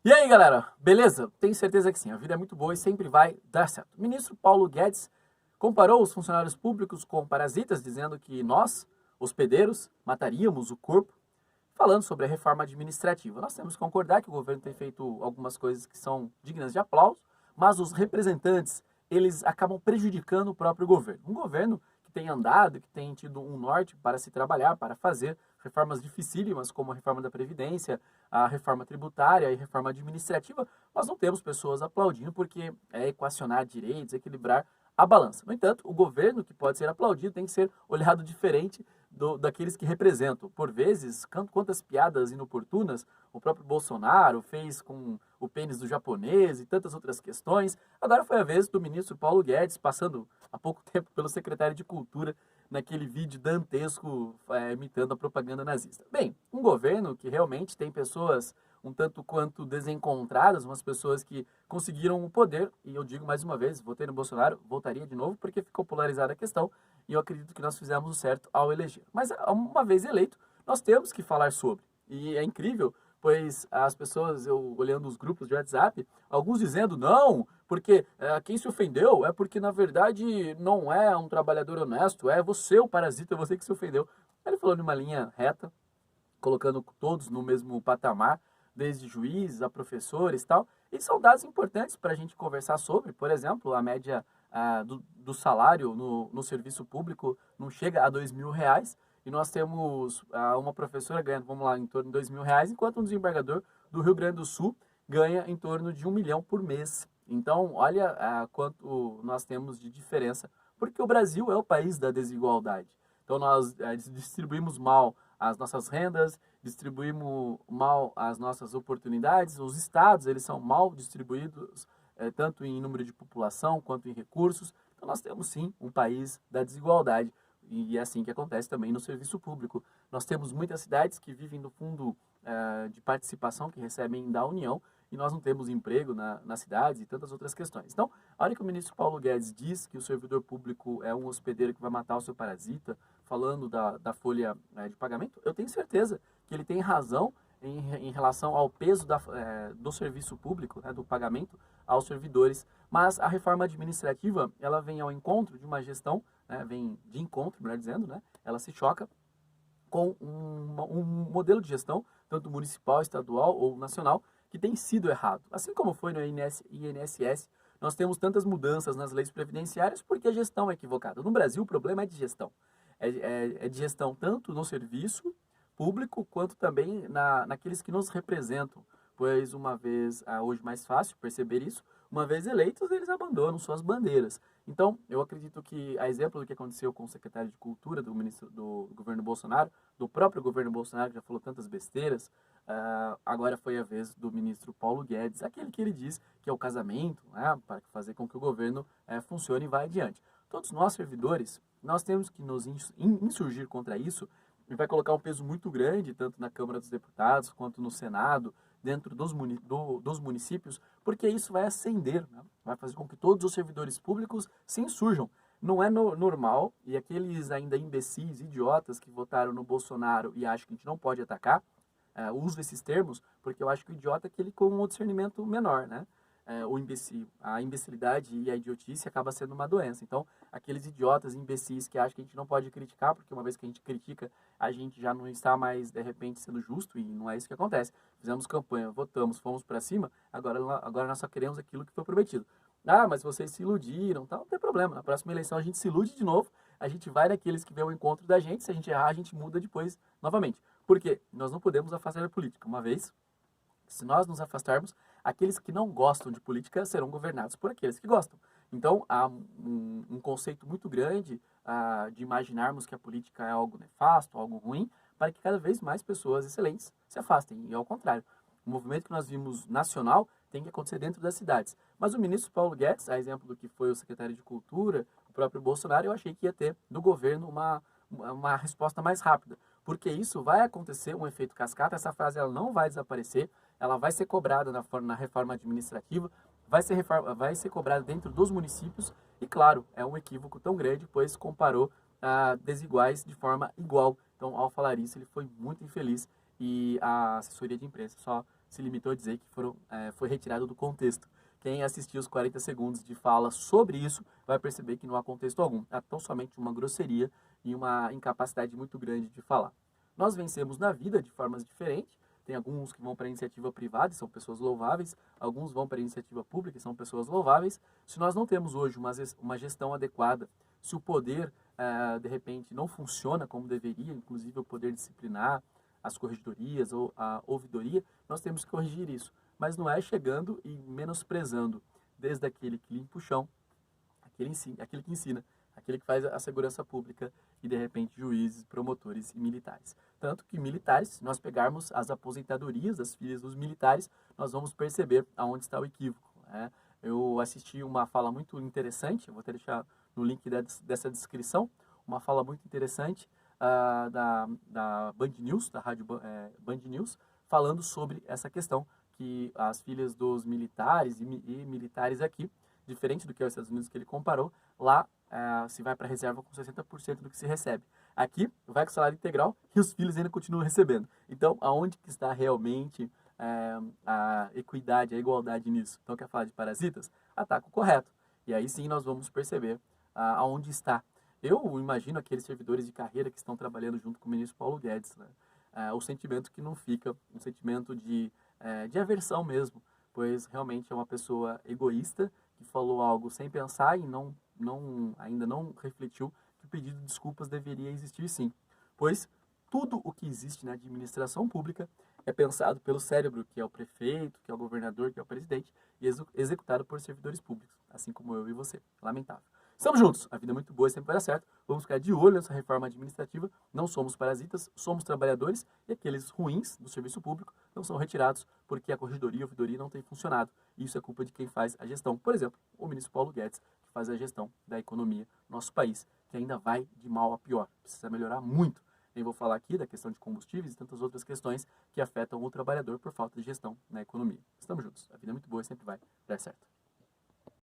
E aí, galera, beleza? Tenho certeza que sim, a vida é muito boa e sempre vai dar certo. O ministro Paulo Guedes comparou os funcionários públicos com parasitas, dizendo que nós, hospedeiros, mataríamos o corpo, falando sobre a reforma administrativa. Nós temos que concordar que o governo tem feito algumas coisas que são dignas de aplauso, mas os representantes, eles acabam prejudicando o próprio governo. Um governo que tem andado, que tem tido um norte para se trabalhar, para fazer reformas dificílimas, como a reforma da Previdência, a reforma tributária e a reforma administrativa, nós não temos pessoas aplaudindo porque é equacionar direitos, equilibrar a balança. No entanto, o governo que pode ser aplaudido tem que ser olhado diferente daqueles que representam. Por vezes, quantas piadas inoportunas o próprio Bolsonaro fez com o pênis do japonês e tantas outras questões. Agora foi a vez do ministro Paulo Guedes, passando há pouco tempo pelo secretário de Cultura, naquele vídeo dantesco imitando a propaganda nazista. Bem, um governo que realmente tem pessoas um tanto quanto desencontradas, umas pessoas que conseguiram o poder, e eu digo mais uma vez, votei no Bolsonaro, voltaria de novo, porque ficou polarizada a questão, e eu acredito que nós fizemos o certo ao eleger. Mas uma vez eleito, nós temos que falar sobre. E é incrível, pois as pessoas, eu olhando os grupos de WhatsApp, alguns dizendo não, porque quem se ofendeu é porque na verdade não é um trabalhador honesto, é você o parasita, é você que se ofendeu. Ele falou numa linha reta, colocando todos no mesmo patamar, desde juízes a professores e tal. E são dados importantes para a gente conversar sobre, por exemplo, a média do salário no serviço público não chega a R$ 2.000, e nós temos uma professora ganhando, vamos lá, em torno de R$ 2.000, enquanto um desembargador do Rio Grande do Sul ganha em torno de 1 milhão por mês. Então, olha quanto nós temos de diferença, porque o Brasil é o país da desigualdade. Então, nós distribuímos mal as nossas rendas, distribuímos mal as nossas oportunidades, os estados eles são mal distribuídos, tanto em número de população quanto em recursos. Então nós temos sim um país da desigualdade, e é assim que acontece também no serviço público. Nós temos muitas cidades que vivem do fundo de participação, que recebem da União, e nós não temos emprego nas cidades e tantas outras questões. Então, a hora que o ministro Paulo Guedes diz que o servidor público é um hospedeiro que vai matar o seu parasita, falando da folha de pagamento, eu tenho certeza que ele tem razão em relação ao peso do serviço público, né, do pagamento aos servidores, mas a reforma administrativa, ela vem ao encontro de uma gestão, né, vem de encontro, melhor dizendo, né, ela se choca com um modelo de gestão, tanto municipal, estadual ou nacional, que tem sido errado. Assim como foi no INSS, nós temos tantas mudanças nas leis previdenciárias porque a gestão é equivocada. No Brasil, o problema é de gestão. É de gestão tanto no serviço público quanto também naqueles que nos representam. Pois uma vez, hoje mais fácil perceber isso, uma vez eleitos, eles abandonam suas bandeiras. Então, eu acredito que, a exemplo do que aconteceu com o secretário de Cultura do ministro do governo Bolsonaro, do próprio governo Bolsonaro, que já falou tantas besteiras, agora foi a vez do ministro Paulo Guedes, aquele que ele diz que é o casamento, né, para fazer com que o governo funcione e vá adiante. Todos nós, servidores, nós temos que nos insurgir contra isso, e vai colocar um peso muito grande, tanto na Câmara dos Deputados quanto no Senado, dentro dos municípios, porque isso vai acender, né? Vai fazer com que todos os servidores públicos se insurjam. Não é normal, e aqueles ainda imbecis, idiotas que votaram no Bolsonaro e acham que a gente não pode atacar, uso esses termos, porque eu acho que o idiota é aquele com um discernimento menor, né? A imbecilidade e a idiotice acaba sendo uma doença. Então, aqueles idiotas imbecis que acham que a gente não pode criticar, porque uma vez que a gente critica, a gente já não está mais, de repente, sendo justo, e não é isso que acontece. Fizemos campanha, votamos, fomos para cima, agora nós só queremos aquilo que foi prometido. Ah, mas vocês se iludiram, tá? Não tem problema. Na próxima eleição a gente se ilude de novo, a gente vai naqueles que vê o encontro da gente, se a gente errar, a gente muda depois novamente. Por quê? Nós não podemos afastar a política. Uma vez, se nós nos afastarmos, aqueles que não gostam de política serão governados por aqueles que gostam. Então, há um conceito muito grande de imaginarmos que a política é algo nefasto, algo ruim, para que cada vez mais pessoas excelentes se afastem. E ao contrário, o movimento que nós vimos nacional tem que acontecer dentro das cidades. Mas o ministro Paulo Guedes, a exemplo do que foi o secretário de Cultura, o próprio Bolsonaro, eu achei que ia ter do governo uma resposta mais rápida. Porque isso vai acontecer, um efeito cascata, essa frase ela não vai desaparecer, ela vai ser cobrada na reforma administrativa, vai ser cobrada dentro dos municípios, e claro, é um equívoco tão grande, pois comparou desiguais de forma igual. Então, ao falar isso, ele foi muito infeliz, e a assessoria de imprensa só se limitou a dizer que foi retirado do contexto. Quem assistiu os 40 segundos de fala sobre isso vai perceber que não há contexto algum. Há tão somente uma grosseria e uma incapacidade muito grande de falar. Nós vencemos na vida de formas diferentes. Tem alguns que vão para a iniciativa privada e são pessoas louváveis. Alguns vão para a iniciativa pública e são pessoas louváveis. Se nós não temos hoje uma gestão adequada, se o poder, de repente, não funciona como deveria, inclusive o poder disciplinar, as corregedorias ou a ouvidoria, nós temos que corrigir isso. Mas não é chegando e menosprezando desde aquele que limpa o chão, aquele que ensina, aquele que faz a segurança pública e, de repente, juízes, promotores e militares. Tanto que militares, se nós pegarmos as aposentadorias das filhas dos militares, nós vamos perceber aonde está o equívoco, né? Eu assisti uma fala muito interessante, eu vou até deixar no link dessa descrição, uma fala muito interessante da Band News, da rádio Band News, falando sobre essa questão que as filhas dos militares e militares aqui, diferente do que é os Estados Unidos que ele comparou, lá se vai para a reserva com 60% do que se recebe. Aqui vai com salário integral e os filhos ainda continuam recebendo. Então, aonde que está realmente a equidade, a igualdade nisso? Então, quer falar de parasitas? Ataca o correto. E aí sim nós vamos perceber aonde está. Eu imagino aqueles servidores de carreira que estão trabalhando junto com o ministro Paulo Guedes, né? O sentimento que não fica, um sentimento de aversão mesmo, pois realmente é uma pessoa egoísta que falou algo sem pensar e ainda não refletiu que o pedido de desculpas deveria existir sim, pois tudo o que existe na administração pública é pensado pelo cérebro, que é o prefeito, que é o governador, que é o presidente, e executado por servidores públicos, assim como eu e você. Lamentável. Estamos juntos, a vida é muito boa e sempre vai dar certo. Vamos ficar de olho nessa reforma administrativa. Não somos parasitas, somos trabalhadores e aqueles ruins do serviço público não são retirados porque a corregedoria e a ouvidoria não tem funcionado. E isso é culpa de quem faz a gestão. Por exemplo, o ministro Paulo Guedes, que faz a gestão da economia no nosso país, que ainda vai de mal a pior. Precisa melhorar muito. Nem vou falar aqui da questão de combustíveis e tantas outras questões que afetam o trabalhador por falta de gestão na economia. Estamos juntos, a vida é muito boa e sempre vai dar certo.